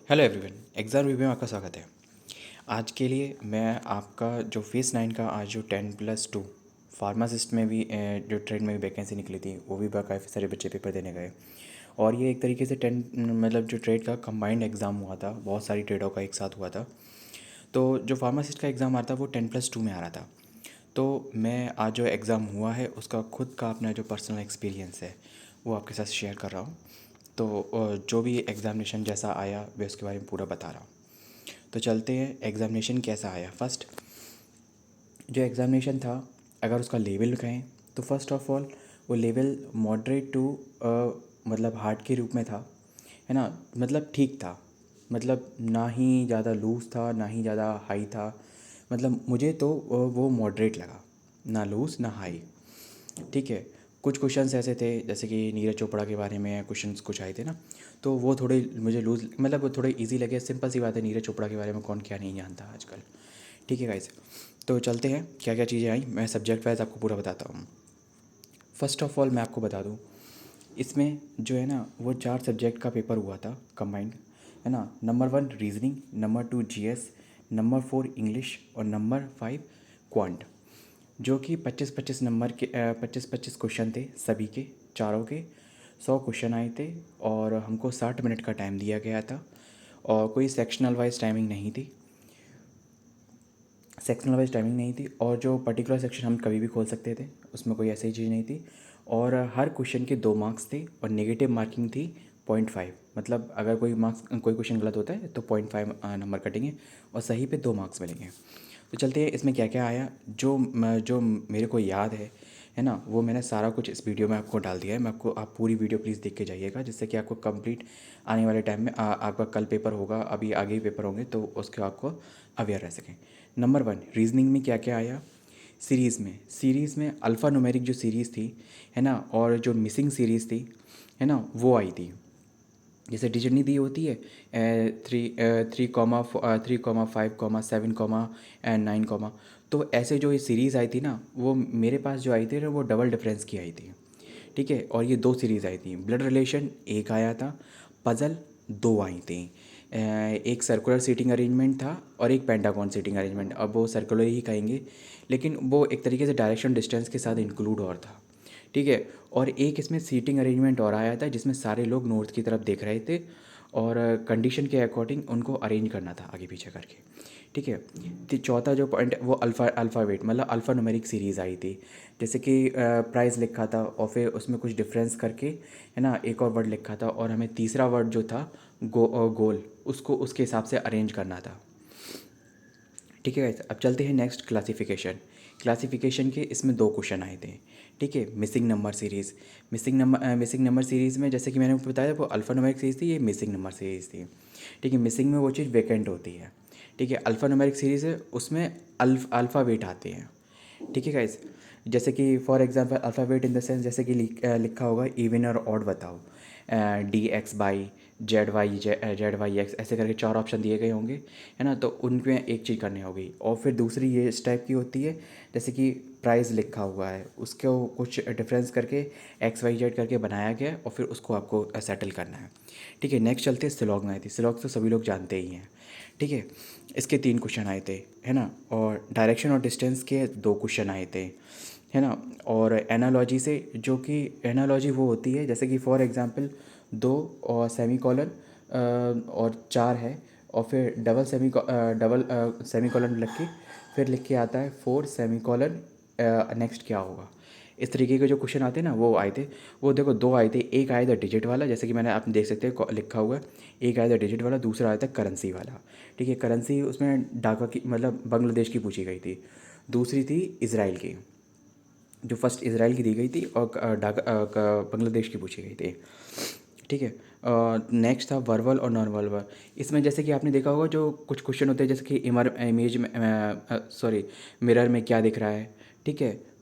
Hello everyone, exam review में आपका स्वागत है। आज के लिए मैं आपका जो फेज़ 9 का आज जो 10+2 फार्मासिस्ट में भी जो ट्रेड में भी वैकेंसी निकली थी, वो भी काफ़ी सारे बच्चे पेपर देने गए। और ये एक तरीके से 10 मतलब जो ट्रेड का कंबाइंड एग्ज़ाम हुआ था, बहुत सारी ट्रेडों का एक साथ हुआ था। तो जो फार्मासिस्ट का एग्ज़ाम आ रहा था वो 10+2 में आ रहा था। तो मैं आज जो एग्ज़ाम हुआ है उसका खुद का अपना जो पर्सनल एक्सपीरियंस है वो आपके साथ शेयर कर रहा हूँ। तो जो भी एग्ज़ामिनेशन जैसा आया मैं उसके बारे में पूरा बता रहा हूँ। तो चलते हैं एग्ज़ामिनेशन कैसा आया। फर्स्ट जो एग्ज़ामिनेशन था, अगर उसका लेवल कहें तो फर्स्ट ऑफ ऑल वो लेवल मॉडरेट टू मतलब हार्ड के रूप में था, है ना। मतलब ठीक था, मतलब ना ही ज़्यादा लूज़ था ना ही ज़्यादा हाई था। मतलब मुझे तो वो मॉडरेट लगा, ना लूज़ ना हाई। ठीक है। कुछ क्वेश्चंस ऐसे थे जैसे कि नीरज चोपड़ा के बारे में क्वेश्चंस कुछ आए थे ना, तो वो थोड़े मुझे लूज़ मतलब वो थोड़े इजी लगे। सिंपल सी बात है, नीरज चोपड़ा के बारे में कौन क्या नहीं जानता आजकल। ठीक है गाइस, तो चलते हैं क्या क्या चीज़ें आई, मैं सब्जेक्ट वाइज आपको पूरा बताता हूँ। फर्स्ट ऑफ ऑल मैं आपको बता दूँ, इसमें जो है ना वो 4 सब्जेक्ट का पेपर हुआ था कंबाइंड, है ना। Number 1 reasoning, number 2 GS, number 4 English और नंबर 5 क्वांट। जो कि 25-25 नंबर के 25-25 क्वेश्चन थे सभी के, चारों के 100 क्वेश्चन आए थे। और हमको 60 मिनट का टाइम दिया गया था और कोई सेक्शनल वाइज टाइमिंग नहीं थी। और जो पर्टिकुलर सेक्शन हम कभी भी खोल सकते थे, उसमें कोई ऐसी चीज़ नहीं थी। और हर क्वेश्चन के 2 मार्क्स थे और नेगेटिव मार्किंग थी 0.5। मतलब अगर कोई क्वेश्चन गलत होता है तो 0.5 नंबर कटेंगे और सही पे 2 मार्क्स मिलेंगे। तो चलते हैं इसमें क्या क्या आया। जो मेरे को याद है ना, वो मैंने सारा कुछ इस वीडियो में आपको डाल दिया है। मैं आपको आप पूरी वीडियो प्लीज़ देख के जाइएगा, जिससे कि आपको कंप्लीट आने वाले टाइम में आपका कल पेपर होगा, अभी आगे ही पेपर होंगे, तो उसके आपको अवेयर रह सकें। नंबर 1 रीजनिंग में क्या क्या आया। सीरीज़ में अल्फ़ा न्यूमेरिक जो सीरीज़ थी, है ना, और जो मिसिंग सीरीज़ थी, है ना, वो आई थी। जैसे डिजिट नहीं दी होती है, 3,5,7,9, तो ऐसे जो ये सीरीज़ आई थी ना, वो मेरे पास जो आई थी ना वो डबल डिफरेंस की आई थी। ठीक है। और ये 2 सीरीज़ आई थी। ब्लड रिलेशन एक आया था, पज़ल 2 आई थी। एक सर्कुलर सीटिंग अरेंजमेंट था और एक पेंटागॉन सीटिंग अरेंजमेंट। अब वो सर्कुलर ही कहेंगे, लेकिन वो एक तरीके से डायरेक्शन डिस्टेंस के साथ इंक्लूड और था। ठीक है। और एक इसमें सीटिंग अरेंजमेंट और आया था जिसमें सारे लोग नॉर्थ की तरफ देख रहे थे और कंडीशन के अकॉर्डिंग उनको अरेंज करना था आगे पीछे करके। ठीक है। तो चौथा जो पॉइंट वो अल्फ़ावेट मतलब अल्फ़ा न्यूमेरिक सीरीज़ आई थी। जैसे कि प्राइस लिखा था और फिर उसमें कुछ डिफरेंस करके, है ना, एक और वर्ड लिखा था और हमें तीसरा वर्ड जो था गोल, उसको उसके हिसाब से अरेंज करना था। ठीक है। अब चलते हैं नेक्स्ट क्लासिफिकेशन के इसमें 2 क्वेश्चन आए थे। ठीक है। मिसिंग नंबर सीरीज़ में जैसे कि मैंने आपको बताया वो अल्फ़ा न्यूमेरिक सीरीज़ थी, ये मिसिंग नंबर सीरीज़ थी। ठीक है। मिसिंग में वो चीज़ वैकेंट होती है। ठीक है। अल्फ़ा न्यूमेरिक सीरीज़ है, उसमें अल्फ़ाबेट आते हैं। ठीक है गाइस। जैसे कि for example alphabet in the sense, जैसे कि लिखा होगा इवन और ऑड बताओ, DX/Y, ZY/X, ऐसे करके 4 ऑप्शन दिए गए होंगे, है ना। तो उनमें एक चीज़ करनी होगी। और फिर दूसरी ये इस टाइप की होती है, जैसे कि प्राइस लिखा हुआ है, उसको कुछ डिफरेंस करके XYZ करके बनाया गया है और फिर उसको आपको सेटल करना है। ठीक है। नेक्स्ट चलते हैं सिलॉग में आई थी। सिलॉग तो सभी लोग जानते ही हैं। ठीक है। इसके 3 क्वेश्चन आए थे, है ना। और डायरेक्शन और डिस्टेंस के 2 क्वेश्चन आए थे, है ना। और एनालॉजी से, जो कि एनालॉजी वो होती है जैसे कि फॉर एग्जांपल 2 और सेमी कॉलन और 4 है, और फिर डबल सेमी कॉलन लिख के फिर लिख के आता है 4 सेमी कॉलन, नेक्स्ट क्या होगा। इस तरीके के जो क्वेश्चन आते हैं ना वो आए थे। वो देखो 2 आए थे, एक आया था डिजिट वाला, जैसे कि मैंने आप देख सकते हैं लिखा हुआ है। एक आया था डिजिट वाला, दूसरा आया था करेंसी वाला। ठीक है। करेंसी उसमें ढाका की मतलब बांग्लादेश की पूछी गई थी, दूसरी थी इसराइल की। जो फर्स्ट इसराइल की दी गई थी और बांग्लादेश की पूछी गई थी। ठीक है। नेक्स्ट था वर्बल और नॉन वर्बल। इसमें जैसे कि आपने देखा होगा जो कुछ क्वेश्चन होते हैं, जैसे कि इमेज में सॉरी मिरर में क्या दिख रहा है। ठीक है।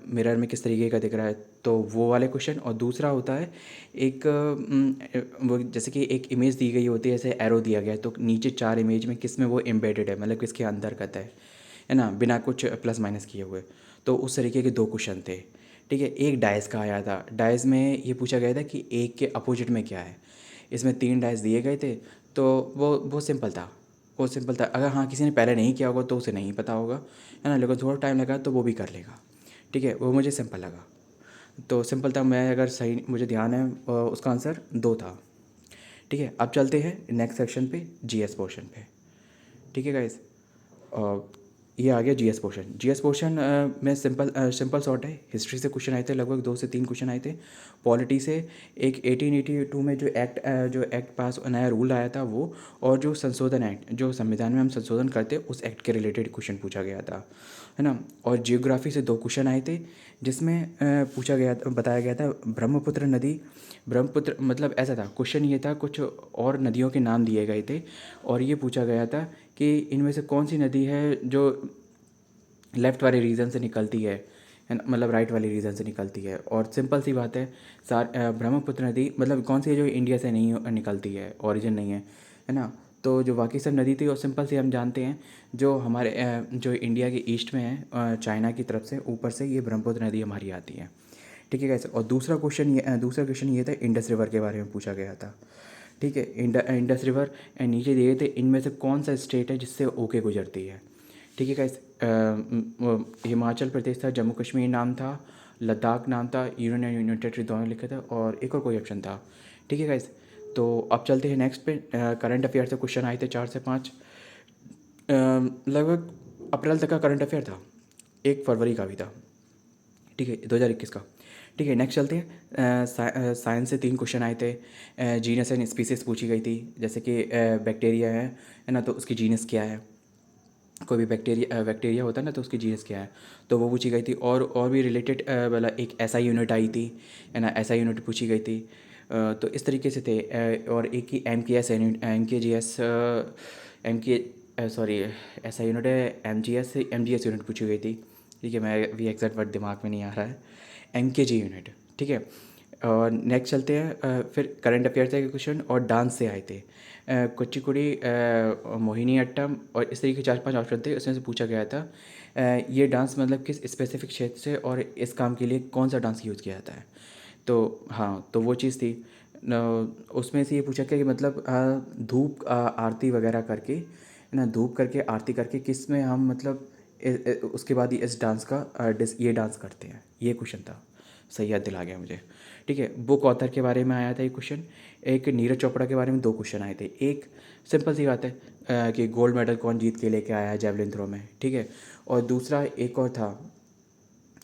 मिरर में किस तरीके का दिख रहा है, तो वो वाले क्वेश्चन। और दूसरा होता है एक वो जैसे कि एक इमेज दी गई होती है, जैसे एरो दिया गया है, तो नीचे 4 इमेज में किस में वो एम्बेडेड है, मतलब किसके अंतर्गत है ना, बिना कुछ प्लस माइनस किए हुए। तो उस तरीके के 2 क्वेश्चन थे। ठीक है। एक डाइस का आया था। डाइस में ये पूछा गया था कि एक के अपोजिट में क्या है। इसमें 3 डाइस दिए गए थे, तो वो सिंपल था, वो सिंपल था। अगर हाँ किसी ने पहले नहीं किया होगा तो उसे नहीं पता होगा, है ना, लेकिन थोड़ा टाइम लगा तो वो भी कर लेगा। ठीक है, वो मुझे सिंपल लगा, तो सिंपल था। मैं अगर सही मुझे ध्यान है उसका आंसर 2 था। ठीक है, अब चलते हैं नेक्स्ट सेक्शन पे, जीएस पोर्शन पे। ठीक है गाइस, ये आ गया जीएस पोर्शन। जीएस पोर्शन में सिंपल सॉर्ट है। हिस्ट्री से क्वेश्चन आए थे, लगभग 2 से 3 क्वेश्चन आए थे। पॉलिटी से एक 1882 में जो एक्ट पास नया रूल आया था वो, और जो संशोधन एक्ट, जो संविधान में हम संशोधन करते उस एक्ट के रिलेटेड क्वेश्चन पूछा गया था, है ना। और जियोग्राफी से 2 क्वेश्चन आए थे, जिसमें बताया गया था ब्रह्मपुत्र नदी, ब्रह्मपुत्र मतलब ऐसा था, क्वेश्चन ये था, कुछ और नदियों के नाम दिए गए थे और ये पूछा गया था कि इनमें से कौन सी नदी है जो लेफ़्ट वाले रीजन से निकलती है ना, मतलब राइट वाले रीजन से निकलती है। और सिंपल सी बात है, ब्रह्मपुत्र नदी मतलब कौन सी है जो इंडिया से नहीं निकलती है, ओरिजिन नहीं है ना। तो जो बाकी सब नदी थी वो सिंपल सी हम जानते हैं, जो हमारे जो इंडिया के ईस्ट में है, चाइना की तरफ से ऊपर से ये ब्रह्मपुत्र नदी हमारी आती है। ठीक है कैसे। और दूसरा क्वेश्चन ये था, इंडस रिवर के बारे में पूछा गया था। ठीक है, इंडस रिवर नीचे दिए थे, इनमें से कौन सा स्टेट है जिससे ओके गुजरती है। ठीक है गाइस, हिमाचल प्रदेश था, जम्मू कश्मीर नाम था, लद्दाख नाम था, यूनियन टेरिटरी दोनों लिखे थे, और एक और कोई ऑप्शन था। ठीक है गाइस, तो अब चलते हैं नेक्स्ट पे। करंट अफेयर से क्वेश्चन आए थे 4 से 5, लगभग अप्रैल तक का करंट अफेयर था, 1 फरवरी का भी था। ठीक है, 2021 का। ठीक है, नेक्स्ट चलते हैं। साइंस से 3 क्वेश्चन आए थे। जीनस एंड स्पीसीज पूछी गई थी, जैसे कि बैक्टीरिया है ना, तो उसकी जीनस क्या है। कोई भी बैक्टीरिया होता है ना, तो उसकी जीनस क्या है, तो वो पूछी गई थी। और भी रिलेटेड वाला एक ऐसा यूनिट आई थी, है ना, ऐसा यूनिट पूछी गई थी। तो इस तरीके से थे। और एक ही एम के सॉरी ऐसा यूनिट है, एम जी एस यूनिट पूछी गई थी। ठीक है, मैं अभी एग्जैक्ट वर्ड दिमाग में नहीं आ रहा है, एम के जी यूनिट। ठीक है, और नेक्स्ट चलते हैं। फिर करंट अफेयर से क्वेश्चन और डांस से आए थे। कुचिपुड़ी, मोहिनी अट्टम, और इस तरीके के 4-5 ऑप्शन थे, उसमें से पूछा गया था ये डांस मतलब किस स्पेसिफिक क्षेत्र से और इस काम के लिए कौन सा डांस यूज़ किया जाता है। तो हाँ, तो वो चीज़ थी। उसमें से ये पूछा गया कि मतलब धूप आरती वगैरह करके, है ना, धूप करके आरती करके किस में हम मतलब उसके बाद ही इस डांस का ये डांस करते हैं, ये क्वेश्चन था। सही याद दिला गया मुझे। ठीक है, बुक ऑथर के बारे में आया था ये क्वेश्चन। एक नीरज चोपड़ा के बारे में 2 क्वेश्चन आए थे। एक सिंपल सी बात है कि गोल्ड मेडल कौन जीत के लेके आया है जेवलिन थ्रो में। ठीक है, और दूसरा एक और था,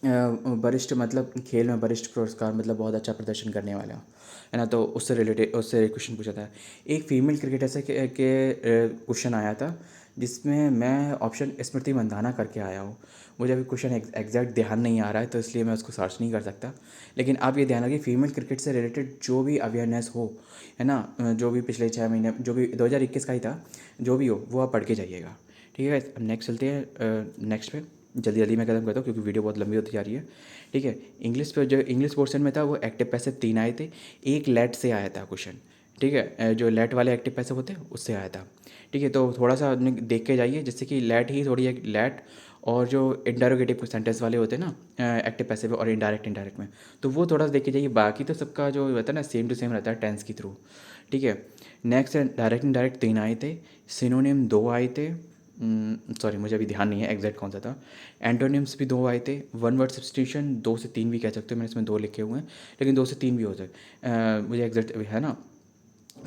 वरिष्ठ मतलब खेल में वरिष्ठ पुरस्कार, मतलब बहुत अच्छा प्रदर्शन करने वाला, है ना, तो उससे रिलेटेड उससे क्वेश्चन पूछा था। एक फीमेल क्रिकेटर से के क्वेश्चन आया था, जिसमें मैं ऑप्शन स्मृति मंदाना करके आया हूँ। मुझे अभी क्वेश्चन एग्जैक्ट ध्यान नहीं आ रहा है, तो इसलिए मैं उसको सर्च नहीं कर सकता। लेकिन आप ये ध्यान रखिए, फीमेल क्रिकेट से रिलेटेड जो भी अवेयरनेस हो, है ना, जो भी पिछले 6 महीने, जो भी 2021 का ही था, जो भी हो वो आप पढ़ के जाइएगा। ठीक है, अब नेक्स्ट चलते हैं नेक्स्ट पे। जल्दी जल्दी मैं खत्म करता हूँ क्योंकि वीडियो बहुत लंबी होती जा रही है। ठीक है, इंग्लिश पे जो इंग्लिश पोर्शन में था वो एक्टिव पैसिव 3 आए थे। एक लेट से आया था क्वेश्चन। ठीक है, जो लेट वाले एक्टिव पैसिव होते हैं उससे आया था। ठीक है, तो थोड़ा सा अपने देख के जाइए, जिससे कि लेट ही थोड़ी एक लेट, और जो इंटरोगेटिव सेंटेंस वाले होते हैं ना एक्टिव पैसिव और इनडायरेक्ट में, तो वो थोड़ा सा देख के जाइए। बाकी तो सबका जो रहता है ना सेम टू सेम रहता है टेंस के थ्रू। ठीक है, नेक्स्ट डायरेक्ट इनडायरेक्ट 3 आए थे। सिनोनिम 2 आए थे। सॉरी मुझे अभी ध्यान नहीं है एग्जैक्ट कौन सा था। एंटोनिम्स भी 2 आए थे। वन वर्ड सब्स्टिट्यूशन 2 से 3 भी कह सकते हो, मैंने इसमें 2 लिखे हुए हैं, लेकिन 2 से 3 भी हो सकते, मुझे एग्जैक्ट है ना।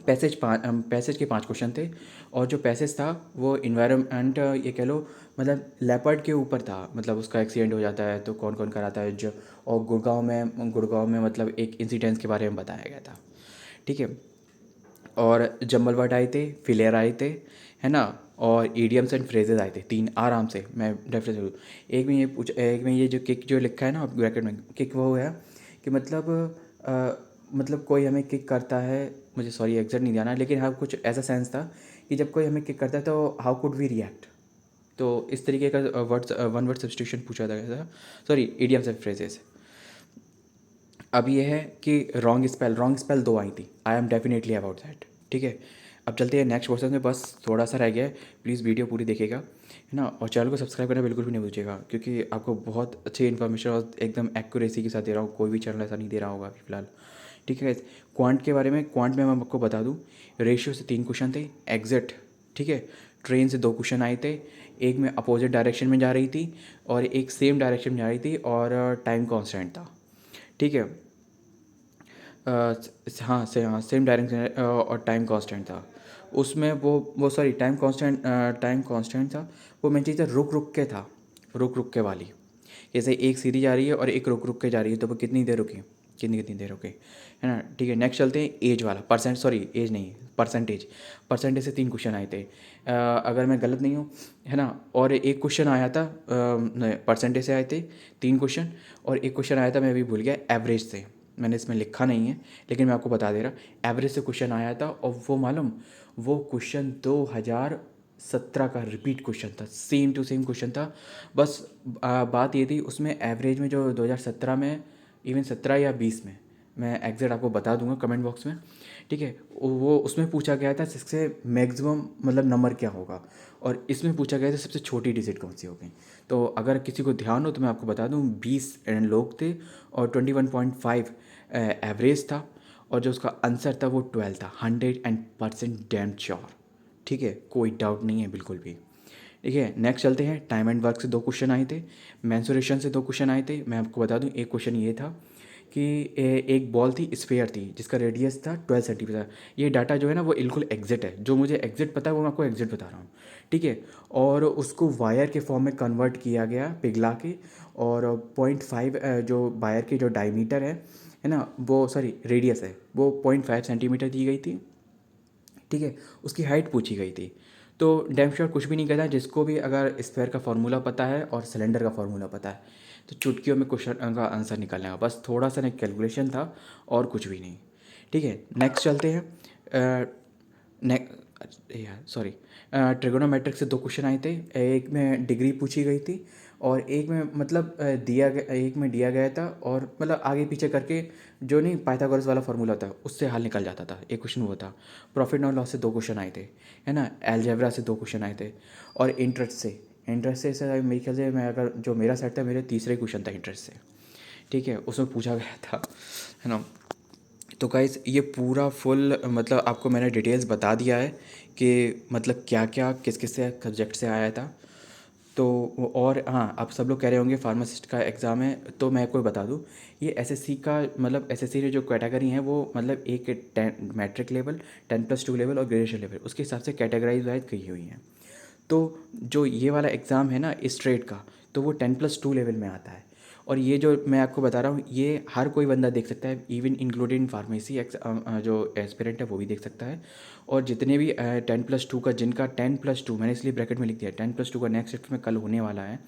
पैसेज के 5 क्वेश्चन थे, और जो पैसेज था वो इन्वायरमेंट, ये कह लो मतलब लेपर्ड के ऊपर था, मतलब उसका एक्सीडेंट हो जाता है तो कौन कौन कराता है जो, और गुड़गांव में मतलब एक इंसिडेंस के बारे में बताया गया था। ठीक है, और जम्बल वर्ड आए थे, फिलेर आए थे, है ना, और ईडियम्स एंड फ्रेजेस आए थे 3 आराम से। मैं डेफिनेटली एक में ये जो किक जो लिखा है ना ब्रैकेट में, किक वो है कि मतलब कोई हमें किक करता है, मुझे सॉरी एग्जैक्ट नहीं ध्यान है, लेकिन हाँ कुछ ऐसा सेंस था कि जब कोई हमें किक करता है तो हाउ कुड वी रिएक्ट। तो इस तरीके का वन वर्ड सब्स्टिट्यूशन पूछा था, सॉरी ईडियम्स एंड फ्रेजेस। अब ये है कि रॉन्ग स्पेल 2 आई थी, I am definitely about that. ठीक है, अब चलते हैं नेक्स्ट क्वेश्चन में, बस थोड़ा सा रह गया है, प्लीज़ वीडियो पूरी देखिएगा, है ना, और चैनल को सब्सक्राइब करना बिल्कुल भी नहीं भूलिएगा, क्योंकि आपको बहुत अच्छी इन्फॉर्मेशन और एकदम एक्यूरेसी के साथ दे रहा हूँ। कोई भी चैनल ऐसा नहीं दे रहा होगा अभी फिलहाल, ठीक है गाइस। क्वांट के बारे में, क्वांट में मैं आपको बता दूं, रेशियो से 3 क्वेश्चन थे, एग्जिट, ठीक है, ट्रेन से 2 क्वेश्चन आए थे, एक में अपोजिट डायरेक्शन में जा रही थी और एक सेम डायरेक्शन में जा रही थी और टाइम कांस्टेंट था, ठीक है। हाँ सेम डायरेक्शन और टाइम कांस्टेंट था उसमें। वो सॉरी टाइम कांस्टेंट था, वो मेन चीज़ रुक रुक के था, रुक रुक के वाली। जैसे एक सीधी जा रही है और एक रुक रुक के जा रही है, तो वो कितनी देर रुकी, कितनी देर रुकी, है ना। ठीक है, नेक्स्ट चलते हैं एज वाला, एज नहीं, परसेंटेज से 3 क्वेश्चन आए थे, अगर मैं गलत नहीं हूँ, है ना। और एक क्वेश्चन आया था, परसेंटेज से आए थे 3 क्वेश्चन, और एक क्वेश्चन आया था, मैं अभी भूल गया, एवरेज से, मैंने इसमें लिखा नहीं है लेकिन मैं आपको बता दे रहा, एवरेज से क्वेश्चन आया था। और वो मालूम, वो क्वेश्चन 2017 का रिपीट क्वेश्चन था, सेम टू सेम क्वेश्चन था। बस बात ये थी उसमें, एवरेज में जो 2017 में, इवन 17 या 20 में, मैं एग्जैक्ट आपको बता दूंगा कमेंट बॉक्स में, ठीक है। वो उसमें पूछा गया था सबसे मैक्सिमम मतलब नंबर क्या होगा, और इसमें पूछा गया था सबसे छोटी डिजिट कौन सी होगी। तो अगर किसी को ध्यान हो तो मैं आपको बता दूं, 20 लोग थे और 21.5 एवरेज था, और जो उसका आंसर था वो 12 था, 100% डैम श्योर, ठीक है, कोई डाउट नहीं है बिल्कुल भी। ठीक है, नेक्स्ट चलते हैं, टाइम एंड वर्क से 2 क्वेश्चन आए थे, मैंसुरेशन से 2 क्वेश्चन आए थे। मैं आपको बता दूं, एक क्वेश्चन ये था कि एक बॉल थी, स्फेयर थी, जिसका रेडियस था 12 सेंटीमीटर। ये डाटा जो है ना वो बिल्कुल एग्जिट है, जो मुझे एग्जिट पता है वो मैं आपको एग्जिट बता रहा हूँ, ठीक है। और उसको वायर के फॉर्म में कन्वर्ट किया गया पिघला के, और 0.5 जो वायर की जो डायमीटर है ना, वो सॉरी रेडियस है, वो 0.5 सेंटीमीटर दी गई थी, ठीक है। उसकी हाइट पूछी गई थी। तो डैम श्योर कुछ भी नहीं कहता, जिसको भी अगर स्फेयर का फार्मूला पता है और सिलेंडर का फार्मूला पता है तो चुटकियों में क्वेश्चन का आंसर निकालने का बस थोड़ा सा ना कैलकुलेशन था, और कुछ भी नहीं, ठीक है। नेक्स्ट चलते हैं, सॉरी, ट्रिगोनोमेट्रिक से 2 क्वेश्चन आए थे, एक में डिग्री पूछी गई थी और एक में मतलब एक में दिया गया था, और मतलब आगे पीछे करके जो नहीं पाइथागोरस वाला फार्मूला था उससे हल निकल जाता था, एक क्वेश्चन वो था। प्रॉफिट और लॉस से 2 क्वेश्चन आए थे, है ना। एलजेब्रा से 2 क्वेश्चन आए थे, और इंटरेस्ट से मेरे ख्याल से, मैं अगर जो मेरा सेट था, मेरे तीसरे क्वेश्चन था इंटरेस्ट से, ठीक है, उसमें पूछा गया था, है ना। तो गाइस ये पूरा फुल मतलब आपको मैंने डिटेल्स बता दिया है कि मतलब क्या क्या किस किस से सब्जेक्ट से आया था। तो और हाँ, आप सब लोग कह रहे होंगे फार्मासिस्ट का एग्ज़ाम है, तो मैं आपको बता दूँ, ये एसएससी का मतलब एसएससी की जो कैटेगरी है वो मतलब एक 10 मैट्रिक लेवल, 10+2 लेवल और ग्रेजुएशन लेवल, उसके हिसाब से कैटेगराइज वाइज की हुई हैं। तो जो ये वाला एग्ज़ाम है ना स्ट्रेट का, तो वो 10+2 लेवल में आता है। और ये जो मैं आपको बता रहा हूँ ये हर कोई बंदा देख सकता है, इवन इंक्लूडिंग इन फार्मेसी जो एस्पिरेंट है वो भी देख सकता है। और जितने भी 10+2 का, जिनका 10+2, मैंने इसलिए ब्रैकेट में लिख दिया 10+2 का नेक्स्ट शिफ्ट में कल होने वाला है,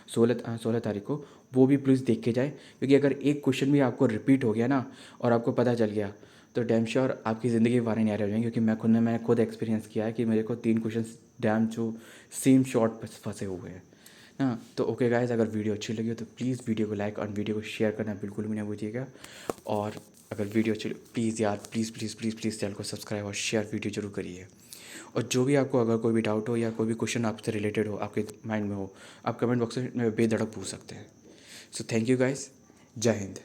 16 तारीख को, वो भी प्लीज़ देख के जाए। क्योंकि अगर एक क्वेश्चन भी आपको रिपीट हो गया ना और आपको पता चल गया, तो डैम श्योर आपकी ज़िंदगी के बारे नहीं आ रहे हो जाएंगे। क्योंकि मैंने खुद एक्सपीरियंस किया है कि मेरे को 3 क्वेश्चन डैम जो सेम शॉर्ट फंसे हुए हैं ना। तो ओके गाइस, अगर वीडियो अच्छी लगी हो तो प्लीज़ वीडियो को लाइक और वीडियो को शेयर करना बिल्कुल भी ना भूलिएगा। और अगर वीडियो अच्छी, प्लीज़ यार, प्लीज़ चैनल को सब्सक्राइब और शेयर वीडियो जरूर करिए। और जो भी आपको अगर कोई भी डाउट हो या कोई भी क्वेश्चन आपसे रिलेटेड हो, आपके माइंड में हो, आप कमेंट बॉक्स में बेधड़क पूछ सकते हैं। सो थैंक यू गाइस, जय हिंद।